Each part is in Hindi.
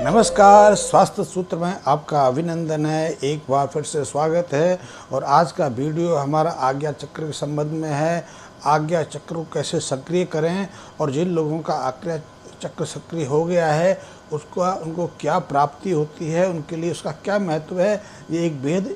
नमस्कार, स्वास्थ्य सूत्र में आपका अभिनंदन है। एक बार फिर से स्वागत है। और आज का वीडियो हमारा आज्ञा चक्र के संबंध में है। आज्ञा चक्र को कैसे सक्रिय करें और जिन लोगों का आज्ञा चक्र सक्रिय हो गया है उनको क्या प्राप्ति होती है, उनके लिए उसका क्या महत्व है। ये एक बेहद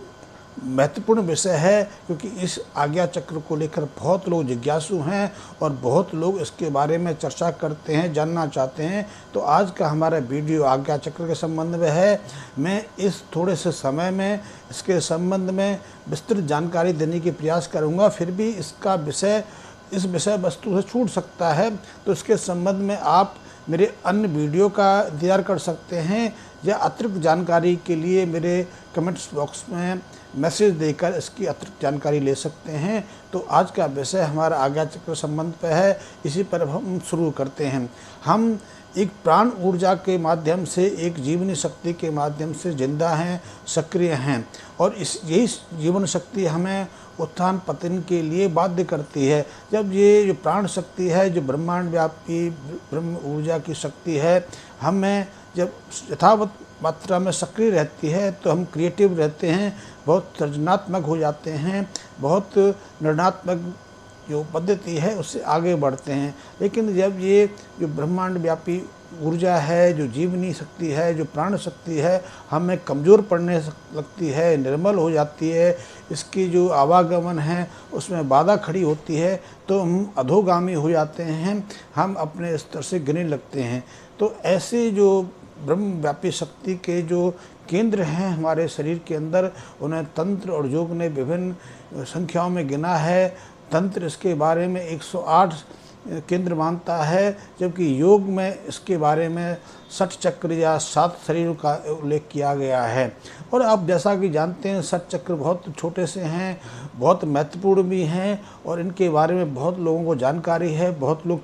महत्वपूर्ण विषय है, क्योंकि इस आज्ञा चक्र को लेकर बहुत लोग जिज्ञासु हैं और बहुत लोग इसके बारे में चर्चा करते हैं, जानना चाहते हैं। तो आज का हमारा वीडियो आज्ञा चक्र के संबंध में है। मैं इस थोड़े से समय में इसके संबंध में विस्तृत जानकारी देने की प्रयास करूंगा। फिर भी इस विषय वस्तु से छूट सकता है, तो इसके संबंध में आप मेरे अन्य वीडियो का इंतजार कर सकते हैं, या अतिरिक्त जानकारी के लिए मेरे कमेंट्स बॉक्स में मैसेज देकर इसकी अतिरिक्त जानकारी ले सकते हैं। तो आज का विषय हमारा आज्ञा चक्र संबंध पर है। इसी पर हम शुरू करते हैं। हम एक प्राण ऊर्जा के माध्यम से, एक जीवनी शक्ति के माध्यम से जिंदा हैं, सक्रिय हैं, और यही जीवन शक्ति हमें उत्थान पतन के लिए बाध्य करती है। जब ये जो प्राण शक्ति है, जो ब्रह्मांड व्यापी ब्रह्म ऊर्जा की शक्ति है, हमें जब यथावत मात्रा में सक्रिय रहती है तो हम क्रिएटिव रहते हैं, बहुत सृजनात्मक हो जाते हैं, बहुत निर्णयात्मक जो पद्धति है उससे आगे बढ़ते हैं। लेकिन जब ये जो ब्रह्मांड व्यापी ऊर्जा है, जो जीवनी शक्ति है, जो प्राण शक्ति है, हमें कमज़ोर पड़ने लगती है, निर्मल हो जाती है, इसकी जो आवागमन है उसमें बाधा खड़ी होती है, तो हम अधोगामी हो जाते हैं, हम अपने स्तर से गिरने लगते हैं। तो ऐसे जो ब्रह्म व्यापी शक्ति के जो केंद्र हैं हमारे शरीर के अंदर, उन्हें तंत्र और योग ने विभिन्न संख्याओं में गिना है। तंत्र इसके बारे में 108 केंद्र मानता है, जबकि योग में इसके बारे में 60 चक्र या 7 शरीरों का उल्लेख किया गया है। और आप जैसा कि जानते हैं 60 चक्र बहुत छोटे से हैं, बहुत महत्वपूर्ण भी हैं, और इनके बारे में बहुत लोगों को जानकारी है, बहुत लोग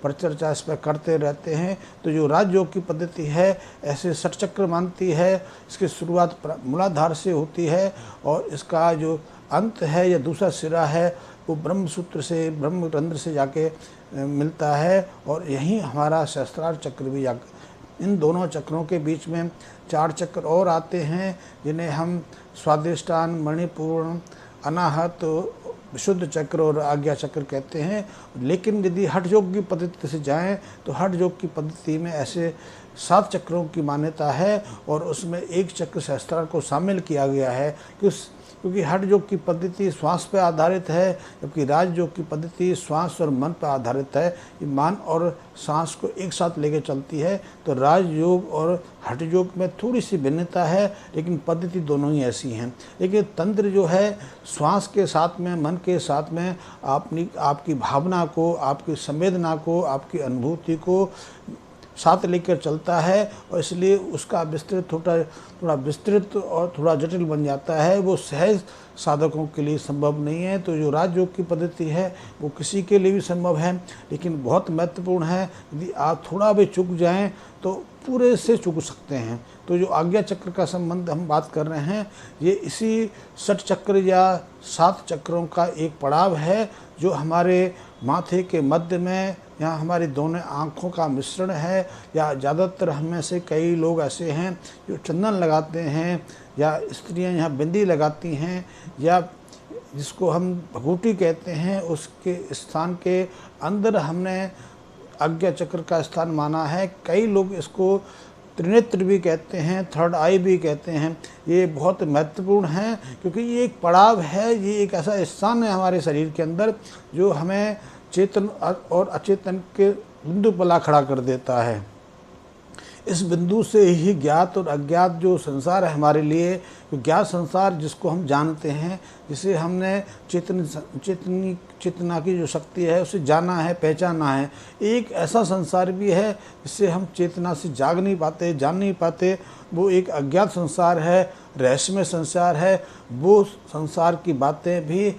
परिचर्चा इस पर करते रहते हैं। तो जो राजयोग की पद्धति है ऐसे 60 चक्र मानती है। इसकी शुरुआत मूलाधार से होती है और इसका जो अंत है या दूसरा सिरा है वो ब्रह्म सूत्र से, ब्रह्म रंध्र से जाके मिलता है, और यहीं हमारा सहस्त्रार चक्र भी जाकर। इन दोनों चक्रों के बीच में 4 चक्र और आते हैं, जिन्हें हम स्वादिष्टान, मणिपूर्ण, अनाहत, विशुद्ध चक्र और आज्ञा चक्र कहते हैं। लेकिन यदि हठ योग की पद्धति से जाएं तो हठ योग की पद्धति में ऐसे 7 चक्रों की मान्यता है, और उसमें एक चक्र सहस्त्रार को शामिल किया गया है, क्योंकि हठ योग की पद्धति श्वास पर आधारित है, जबकि राज योग की पद्धति श्वास और मन पर आधारित है। ये मन और सांस को एक साथ लेकर चलती है। तो राज योग और हठ योग में थोड़ी सी भिन्नता है, लेकिन पद्धति दोनों ही ऐसी हैं। लेकिन तंत्र जो है श्वास के साथ में, मन के साथ में आपकी भावना को, आपकी संवेदना को, आपकी अनुभूति को साथ लेकर चलता है, और इसलिए उसका विस्तृत थोड़ा विस्तृत और थोड़ा जटिल बन जाता है। वो सहज साधकों के लिए संभव नहीं है। तो जो राजयोग की पद्धति है वो किसी के लिए भी संभव है, लेकिन बहुत महत्वपूर्ण है। यदि आप थोड़ा भी चूक जाएं तो पूरे से चूक सकते हैं। तो जो आज्ञा चक्र का संबंध हम बात कर रहे हैं, ये इसी 60 चक्र या 7 चक्रों का एक पड़ाव है, जो हमारे माथे के मध्य में, यहाँ हमारी दोनों आँखों का मिश्रण है। या ज़्यादातर हम में से कई लोग ऐसे हैं जो चंदन लगाते हैं, या स्त्रियाँ यहाँ बिंदी लगाती हैं, या जिसको हम भभूति कहते हैं, उसके स्थान के अंदर हमने आज्ञा चक्र का स्थान माना है। कई लोग इसको त्रिनेत्र भी कहते हैं, थर्ड आई भी कहते हैं। ये बहुत महत्वपूर्ण है, क्योंकि ये एक पड़ाव है, ये एक ऐसा स्थान है हमारे शरीर के अंदर जो हमें चेतन और अचेतन के बिंदु पर ला खड़ा कर देता है। इस बिंदु से ही ज्ञात और अज्ञात जो संसार है हमारे लिए, जो ज्ञात संसार जिसको हम जानते हैं, जिसे हमने चेतना की जो शक्ति है उसे जाना है, पहचाना है, एक ऐसा संसार भी है जिससे हम चेतना से जाग नहीं पाते, जान नहीं पाते। वो एक अज्ञात संसार है, रहस्यमय संसार है। वो संसार की बातें भी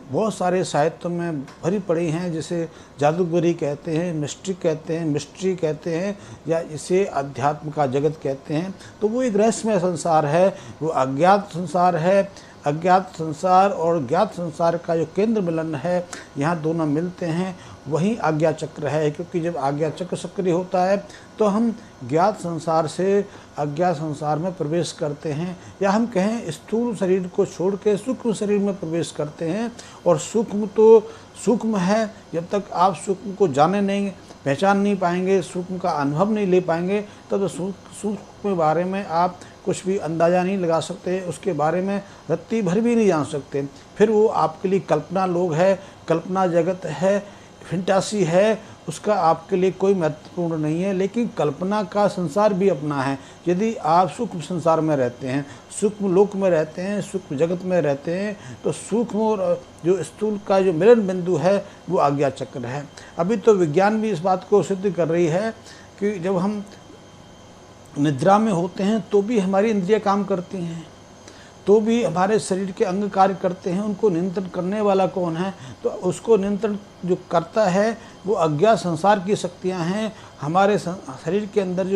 बहुत सारे साहित्य में भरी पड़ी हैं, जिसे जादूगरी कहते हैं, मिस्ट्री कहते हैं, या इसे अध्यात्म का जगत कहते हैं। तो वो एक रहस्यमय संसार है, वो अज्ञात संसार है, अज्ञात संसार और ज्ञात संसार का जो केंद्र मिलन है, यहाँ दोनों मिलते हैं, वही आज्ञा चक्र है। क्योंकि जब आज्ञा चक्र सक्रिय होता है तो हम ज्ञात संसार से अज्ञात संसार में प्रवेश करते हैं, या हम कहें स्थूल शरीर को छोड़ के सूक्ष्म शरीर में प्रवेश करते हैं। और सूक्ष्म तो सूक्ष्म है, जब तक आप सूक्ष्म को जाने नहीं, पहचान नहीं पाएंगे, सूक्ष्म का अनुभव नहीं ले पाएंगे, तब सूक्ष्म के बारे में आप कुछ भी अंदाज़ा नहीं लगा सकते, उसके बारे में रत्ती भर भी नहीं जान सकते। फिर वो आपके लिए कल्पना लोग है, कल्पना जगत है, फैंटेसी है, उसका आपके लिए कोई महत्वपूर्ण नहीं है। लेकिन कल्पना का संसार भी अपना है। यदि आप सूक्ष्म संसार में रहते हैं, सूक्ष्म लोक में रहते हैं, सूक्ष्म जगत में रहते हैं, तो सूक्ष्म और जो स्थूल का जो मिलन बिंदु है वो आज्ञा चक्र है। अभी तो विज्ञान भी इस बात को सिद्ध कर रही है कि जब हम निद्रा में होते हैं तो भी हमारी इंद्रियां काम करती हैं, तो भी हमारे शरीर के अंग कार्य करते हैं। उनको नियंत्रण करने वाला कौन है? तो उसको नियंत्रण जो करता है वो अज्ञात संसार की शक्तियां हैं। हमारे शरीर के अंदर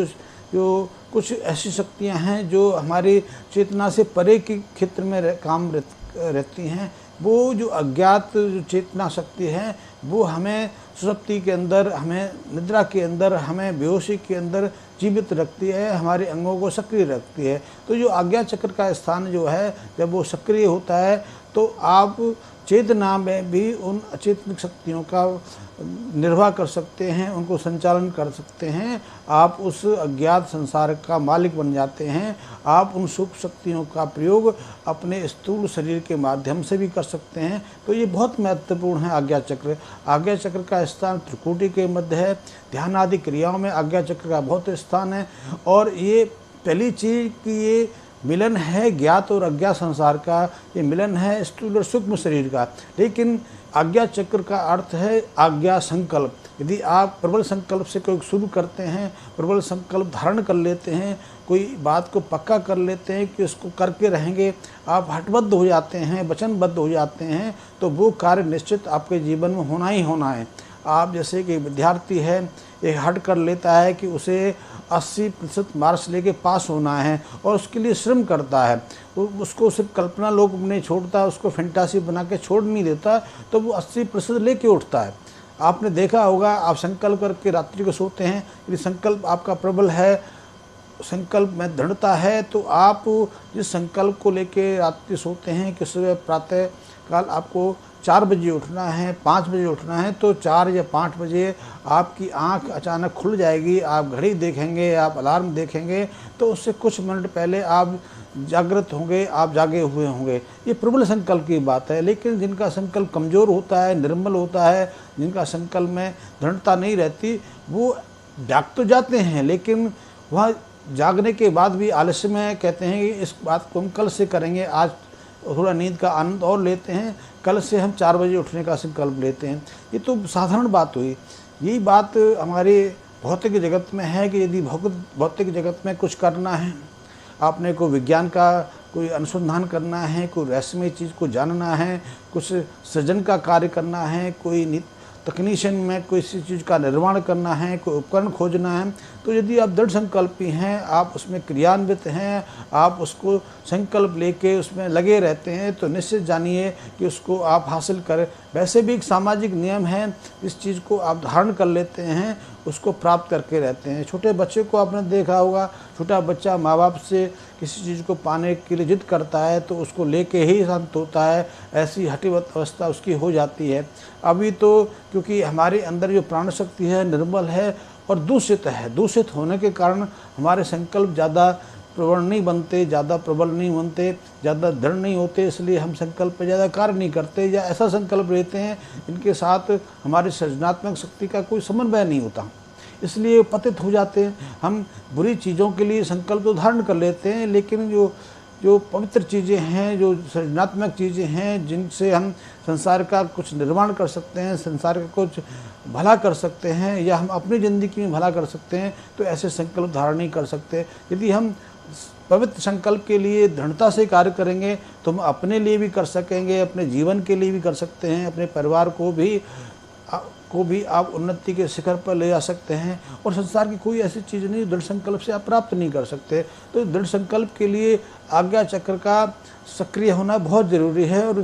जो कुछ ऐसी शक्तियां हैं जो हमारी चेतना से परे के क्षेत्र में काम रहती हैं, वो जो अज्ञात जो चेतना शक्ति है वो हमें सुषुप्ति के अंदर, हमें निद्रा के अंदर, हमें बेहोशी के अंदर जीवित रखती है, हमारे अंगों को सक्रिय रखती है। तो जो आज्ञा चक्र का स्थान जो है, जब वो सक्रिय होता है तो आप चेतना में भी उन अचेतनिक शक्तियों का निर्वाह कर सकते हैं, उनको संचालन कर सकते हैं। आप उस अज्ञात संसार का मालिक बन जाते हैं। आप उन सूक्ष्म शक्तियों का प्रयोग अपने स्थूल शरीर के माध्यम से भी कर सकते हैं। तो ये बहुत महत्वपूर्ण है आज्ञा चक्र। आज्ञा चक्र का स्थान त्रिकुटी के मध्य है। ध्यान आदि क्रियाओं में आज्ञा चक्र का बहुत स्थान है। और ये पहली चीज़ कि ये मिलन है ज्ञात और अज्ञात संसार का, ये मिलन है स्थूल और सूक्ष्म शरीर का। लेकिन आज्ञा चक्र का अर्थ है आज्ञा संकल्प। यदि आप प्रबल संकल्प से कोई शुरू करते हैं, प्रबल संकल्प धारण कर लेते हैं, कोई बात को पक्का कर लेते हैं कि उसको करके रहेंगे, आप हटबद्ध हो जाते हैं, वचनबद्ध हो जाते हैं, तो वो कार्य निश्चित आपके जीवन में होना ही होना है। आप जैसे कि विद्यार्थी है, एक हट कर लेता है कि उसे 80% मार्क्स लेके पास होना है और उसके लिए श्रम करता है, उसको सिर्फ कल्पना लोक नहीं छोड़ता, उसको फैंटेसी बना के छोड़ नहीं देता, तो वो 80% लेके उठता है। आपने देखा होगा, आप संकल्प करके रात्रि को सोते हैं, यदि संकल्प आपका प्रबल है, संकल्प में दृढ़ता है, तो आप जिस संकल्प को लेके रात्रि सोते हैं कि सुबह प्रातः काल आपको 4 बजे उठना है, 5 बजे उठना है, तो 4 या 5 बजे आपकी आंख अचानक खुल जाएगी। आप घड़ी देखेंगे, आप अलार्म देखेंगे, तो उससे कुछ मिनट पहले आप जागृत होंगे, आप जागे हुए होंगे। ये प्रबल संकल्प की बात है। लेकिन जिनका संकल्प कमज़ोर होता है, निर्मल होता है, जिनका संकल्प में दृढ़ता नहीं रहती, वो जाग तो जाते हैं, लेकिन वह जागने के बाद भी आलस्य में कहते हैं कि इस बात को हम कल से करेंगे, आज थोड़ा नींद का आनंद और लेते हैं, कल से हम 4 बजे उठने का संकल्प लेते हैं। ये तो साधारण बात हुई। यही बात हमारे भौतिक जगत में है कि यदि भौतिक जगत में कुछ करना है, आपने कोई विज्ञान का कोई अनुसंधान करना है, कोई रहस्यमय चीज़ को जानना है, कुछ सृजन का कार्य करना है, कोई तकनीशियन में कोई सी चीज़ का निर्माण करना है, कोई उपकरण खोजना है, तो यदि आप दृढ़ संकल्पी हैं, आप उसमें क्रियान्वित हैं, आप उसको संकल्प लेके उसमें लगे रहते हैं, तो निश्चित जानिए कि उसको आप हासिल करें। वैसे भी एक सामाजिक नियम है, इस चीज़ को आप धारण कर लेते हैं, उसको प्राप्त करके रहते हैं। छोटे बच्चे को आपने देखा होगा, छोटा बच्चा माँ बाप से किसी चीज़ को पाने के लिए जिद करता है तो उसको लेके ही शांत होता है, ऐसी हठीवत अवस्था उसकी हो जाती है। अभी तो क्योंकि हमारे अंदर जो प्राण शक्ति है निर्मल है और दूषित है, दूषित होने के कारण हमारे संकल्प ज़्यादा प्रबल नहीं बनते, ज़्यादा प्रबल नहीं बनते, ज़्यादा दृढ़ नहीं होते, इसलिए हम संकल्प पर ज़्यादा कार्य नहीं करते, या ऐसा संकल्प लेते हैं इनके साथ हमारी सृजनात्मक शक्ति का कोई समन्वय नहीं होता, इसलिए पतित हो जाते हैं। हम बुरी चीज़ों के लिए संकल्प तो धारण कर लेते हैं, लेकिन जो पवित्र चीज़ें हैं, जो सृजनात्मक चीज़ें हैं, जिनसे हम संसार का कुछ निर्माण कर सकते हैं, संसार का कुछ भला कर सकते हैं, या हम अपनी ज़िंदगी में भला कर सकते हैं, तो ऐसे संकल्प धारण नहीं कर सकते। यदि हम पवित्र संकल्प के लिए दृढ़ता से कार्य करेंगे तो हम अपने लिए भी कर सकेंगे, अपने जीवन के लिए भी कर सकते हैं, अपने परिवार को भी को भी आप उन्नति के शिखर पर ले जा सकते हैं। और संसार की कोई ऐसी चीज़ नहीं दृढ़ संकल्प से आप प्राप्त नहीं कर सकते। तो दृढ़ संकल्प के लिए आज्ञा चक्र का सक्रिय होना बहुत ज़रूरी है। और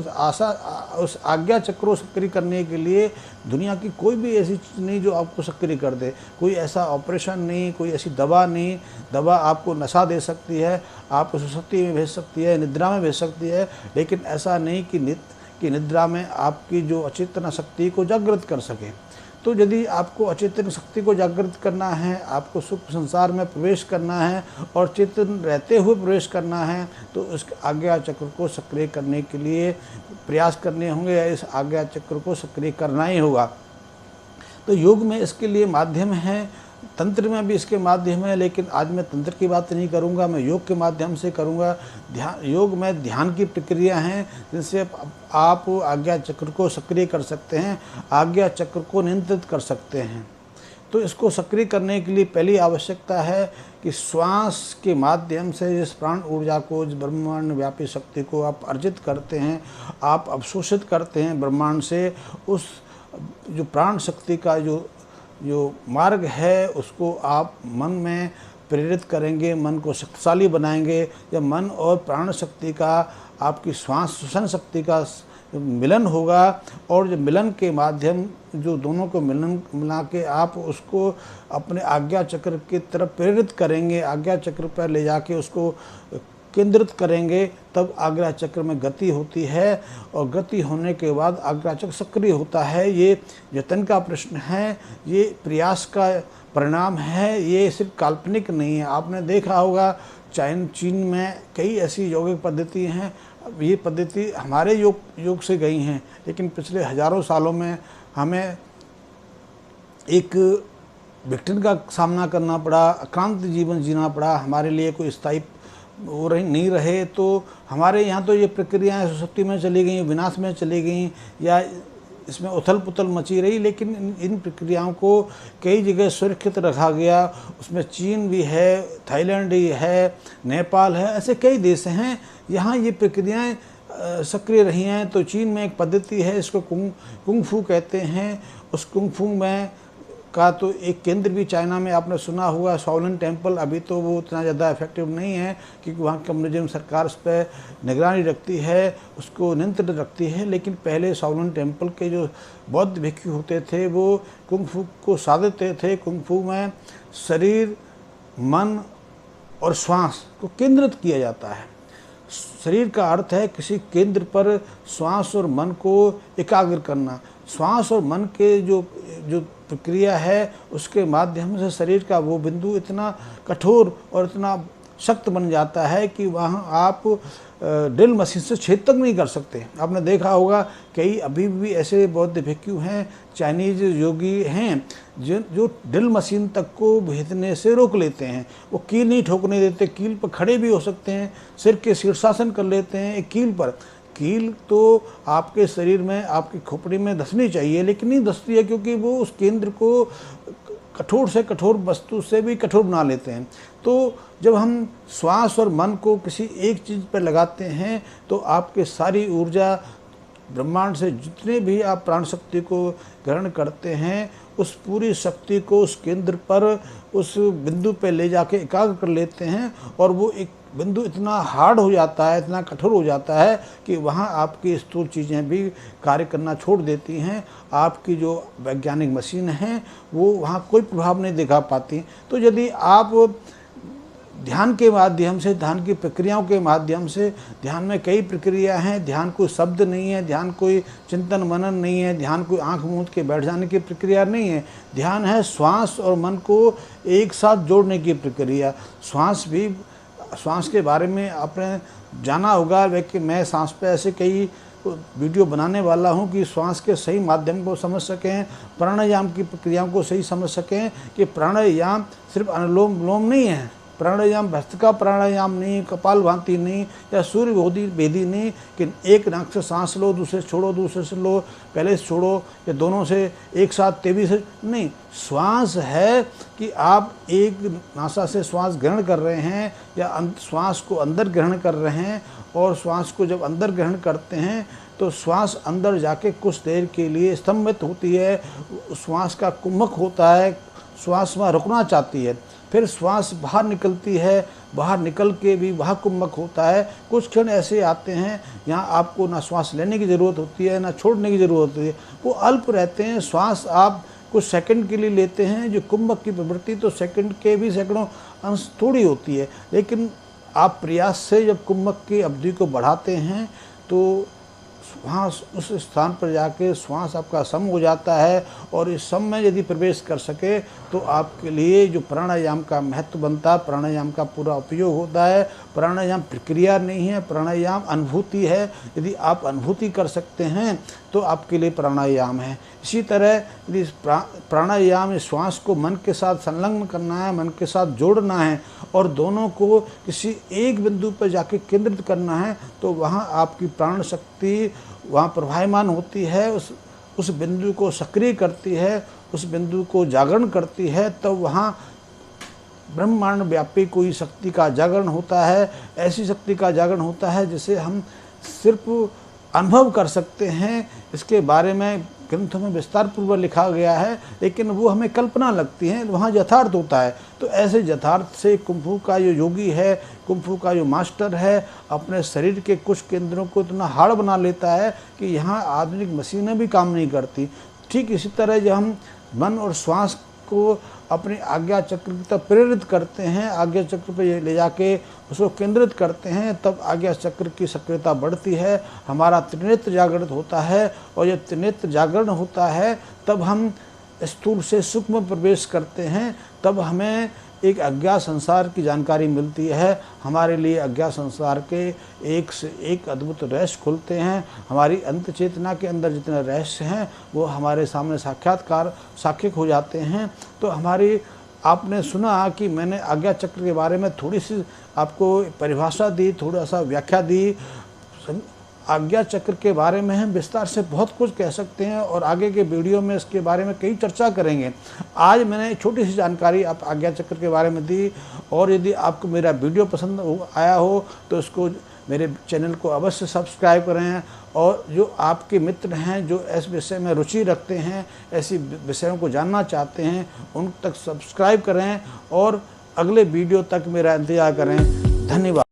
उस आज्ञा चक्र को सक्रिय करने के लिए दुनिया की कोई भी ऐसी चीज़ नहीं जो आपको सक्रिय कर दे। कोई ऐसा ऑपरेशन नहीं, कोई ऐसी दवा नहीं। दवा आपको नशा दे सकती है, आपको सुसुप्ति में भेज सकती है, निद्रा में भेज सकती है, लेकिन ऐसा नहीं कि निद्रा में आपकी जो अचेतन शक्ति को जागृत कर सके। तो यदि आपको अचेतन शक्ति को जागृत करना है, आपको सुख संसार में प्रवेश करना है और चेतन रहते हुए प्रवेश करना है, तो उस आज्ञा चक्र को सक्रिय करने के लिए प्रयास करने होंगे या इस आज्ञा चक्र को सक्रिय करना ही होगा। तो योग में इसके लिए माध्यम है, तंत्र में भी इसके माध्यम है, लेकिन आज मैं तंत्र की बात नहीं करूंगा, मैं योग के माध्यम से करूंगा। योग में ध्यान की प्रक्रिया हैं जिनसे आप आज्ञा चक्र को सक्रिय कर सकते हैं, आज्ञा चक्र को नियंत्रित कर सकते हैं। तो इसको सक्रिय करने के लिए पहली आवश्यकता है कि श्वास के माध्यम से जिस प्राण ऊर्जा को, जिस ब्रह्मांड व्यापी शक्ति को आप अर्जित करते हैं, आप अवशोषित करते हैं ब्रह्मांड से, उस जो प्राण शक्ति का जो मार्ग है उसको आप मन में प्रेरित करेंगे, मन को शक्तिशाली बनाएंगे। जब मन और प्राण शक्ति का, आपकी श्वास श्वसन शक्ति का मिलन होगा और जब मिलन के माध्यम जो दोनों को मिला के आप उसको अपने आज्ञा चक्र की तरफ प्रेरित करेंगे, आज्ञा चक्र पर ले जाके उसको केंद्रित करेंगे, तब आज्ञा चक्र में गति होती है और गति होने के बाद आज्ञा चक्र सक्रिय होता है। ये यत्न का प्रश्न है, ये प्रयास का परिणाम है, ये सिर्फ काल्पनिक नहीं है। आपने देखा होगा चीन में कई ऐसी यौगिक पद्धति हैं, ये पद्धति हमारे योग से गई हैं, लेकिन पिछले हजारों सालों में हमें एक विघटन का सामना करना पड़ा, अक्रांत जीवन जीना पड़ा, हमारे लिए कोई स्थायी वो नहीं रहे। तो हमारे यहाँ तो ये प्रक्रियाएँ सुसुप्ति में चली गई, विनाश में चली गई, या इसमें उथल पुथल मची रही, लेकिन इन प्रक्रियाओं को कई जगह सुरक्षित रखा गया। उसमें चीन भी है, थाईलैंड ही है, नेपाल है, ऐसे कई देश हैं यहाँ ये प्रक्रियाएँ सक्रिय रही हैं। तो चीन में एक पद्धति है, इसको कुंग फू कहते हैं। उस कुंग फू में का तो एक केंद्र भी चाइना में आपने सुना हुआ, शाओलिन टेम्पल। अभी तो वो उतना ज़्यादा इफेक्टिव नहीं है क्योंकि वहाँ कम्युनिज्म सरकार उस पर निगरानी रखती है, उसको नियंत्रित रखती है। लेकिन पहले शाओलिन टेम्पल के जो बौद्ध भिक्षु होते थे वो कुंग फू को साधते थे। कुंग फू में शरीर, मन और श्वास को केंद्रित किया जाता है। शरीर का अर्थ है किसी केंद्र पर श्वास और मन को एकाग्र करना। श्वास और मन के जो प्रक्रिया है उसके माध्यम से शरीर का वो बिंदु इतना कठोर और इतना सख्त बन जाता है कि वहाँ आप ड्रिल मशीन से छेद तक नहीं कर सकते। आपने देखा होगा कई अभी भी ऐसे बौद्ध भिक्षु हैं, चाइनीज योगी हैं जो ड्रिल मशीन तक को भेजने से रोक लेते हैं। वो कील नहीं ठोकने देते, कील पर खड़े भी हो सकते हैं, सिर के शीर्षासन कर लेते हैं एक कील पर। कील तो आपके शरीर में, आपकी खोपड़ी में धंसनी चाहिए, लेकिन नहीं धंसती है क्योंकि वो उस केंद्र को कठोर से कठोर वस्तु से भी कठोर बना लेते हैं। तो जब हम श्वास और मन को किसी एक चीज़ पर लगाते हैं तो आपके सारी ऊर्जा ब्रह्मांड से जितने भी आप प्राण शक्ति को ग्रहण करते हैं उस पूरी शक्ति को उस केंद्र पर, उस बिंदु पर ले जाके एकाग्र कर लेते हैं और वो एक बिंदु इतना हार्ड हो जाता है, इतना कठोर हो जाता है कि वहाँ आपकी स्थूल चीज़ें भी कार्य करना छोड़ देती हैं। आपकी जो वैज्ञानिक मशीन है वो वहाँ कोई प्रभाव नहीं दिखा पाती। तो यदि आप ध्यान के माध्यम से, ध्यान की प्रक्रियाओं के माध्यम से, ध्यान में कई प्रक्रिया हैं, ध्यान कोई शब्द नहीं है, ध्यान कोई चिंतन मनन नहीं है, ध्यान कोई आंख मूंद के बैठ जाने की प्रक्रिया नहीं है। ध्यान है श्वास और मन को एक साथ जोड़ने की प्रक्रिया। श्वास के बारे में आपने जाना होगा, लेकिन मैं सांस पे ऐसे कई वीडियो बनाने वाला हूं कि श्वास के सही माध्यम को समझ सकें, प्राणायाम की प्रक्रियाओं को सही समझ सकें कि प्राणायाम सिर्फ अनुलोम विलोम नहीं है, प्राणायाम भस्त्रिका प्राणायाम नहीं, कपालभाति नहीं, या सूर्य भेदी नहीं कि एक नाक से सांस लो, दूसरे से छोड़ो, दूसरे से लो, पहले से छोड़ो, या दोनों से एक साथ तेजी से नहीं। श्वास है कि आप एक नासा से श्वास ग्रहण कर रहे हैं या श्वास को अंदर ग्रहण कर रहे हैं, और श्वास को जब अंदर ग्रहण करते हैं तो श्वास अंदर जाके कुछ देर के लिए स्तंभित होती है, श्वास का कुंभक होता है, श्वास वहाँ रुकना चाहती है, फिर श्वास बाहर निकलती है, बाहर निकल के भी वहाँ कुंभक होता है। कुछ क्षण ऐसे आते हैं यहाँ आपको ना श्वास लेने की ज़रूरत होती है ना छोड़ने की ज़रूरत होती है, वो अल्प रहते हैं। श्वास आप कुछ सेकंड के लिए लेते हैं, जो कुंभक की प्रवृत्ति तो सेकंड के भी सैकड़ों अंश थोड़ी होती है, लेकिन आप प्रयास से जब कुंभक की अवधि को बढ़ाते हैं तो वहाँ उस स्थान पर जाके श्वास आपका सम हो जाता है, और इस सम में यदि प्रवेश कर सके तो आपके लिए जो प्राणायाम का महत्व बनता है, प्राणायाम का पूरा उपयोग होता है। प्राणायाम प्रक्रिया नहीं है, प्राणायाम अनुभूति है। यदि आप अनुभूति कर सकते हैं तो आपके लिए प्राणायाम है। इसी तरह यदि प्राणायाम श्वास को मन के साथ संलग्न करना है, मन के साथ जोड़ना है और दोनों को किसी एक बिंदु पर जाके केंद्रित करना है, तो वहाँ आपकी प्राण शक्ति वहाँ प्रवाहमान होती है, उस बिंदु को सक्रिय करती है, उस बिंदु को जागरण करती है, तब वहाँ ब्रह्मांड व्यापी कोई शक्ति का जागरण होता है। ऐसी शक्ति का जागरण होता है जिसे हम सिर्फ अनुभव कर सकते हैं। इसके बारे में ग्रंथों में विस्तार पूर्वक लिखा गया है, लेकिन वो हमें कल्पना लगती है, वहाँ यथार्थ होता है। तो ऐसे यथार्थ से कुंफू का जो योगी है, कुंफू का जो मास्टर है, अपने शरीर के कुछ केंद्रों को इतना हार्ड बना लेता है कि यहाँ आधुनिक मशीनें भी काम नहीं करती। ठीक इसी तरह जब हम मन और श्वास को अपनी आज्ञा चक्र की तरफ प्रेरित करते हैं, आज्ञा चक्र पे ले जाके उसको केंद्रित करते हैं, तब आज्ञा चक्र की सक्रियता बढ़ती है, हमारा त्रिनेत्र जागृत होता है। और जब त्रिनेत्र जागरण होता है तब हम स्थूल से सूक्ष्म प्रवेश करते हैं, तब हमें एक अज्ञात संसार की जानकारी मिलती है। हमारे लिए अज्ञात संसार के एक से एक अद्भुत रहस्य खुलते हैं। हमारी अंत चेतना के अंदर जितने रहस्य हैं वो हमारे सामने साक्षिक हो जाते हैं। तो हमारी आपने सुना कि मैंने आज्ञा चक्र के बारे में थोड़ी सी आपको परिभाषा दी, थोड़ा सा व्याख्या दी। आज्ञा चक्र के बारे में हम विस्तार से बहुत कुछ कह सकते हैं और आगे के वीडियो में इसके बारे में कई चर्चा करेंगे। आज मैंने छोटी सी जानकारी आप आज्ञा चक्र के बारे में दी, और यदि आपको मेरा वीडियो पसंद आया हो तो इसको मेरे चैनल को अवश्य सब्सक्राइब करें, और जो आपके मित्र हैं जो इस विषय में रुचि रखते हैं, ऐसी विषयों को जानना चाहते हैं, उन तक सब्सक्राइब करें और अगले वीडियो तक मेरा इंतजार करें। धन्यवाद।